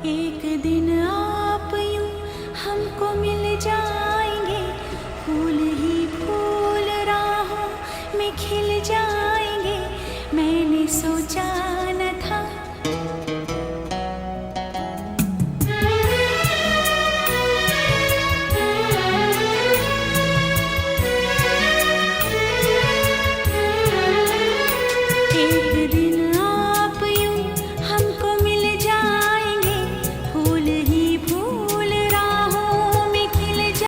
एक दिन आप यूं हमको मिल जाएंगे, फूल ही फूल राहों में खिल जाएंगे। मैंने सोचा न था एक दिन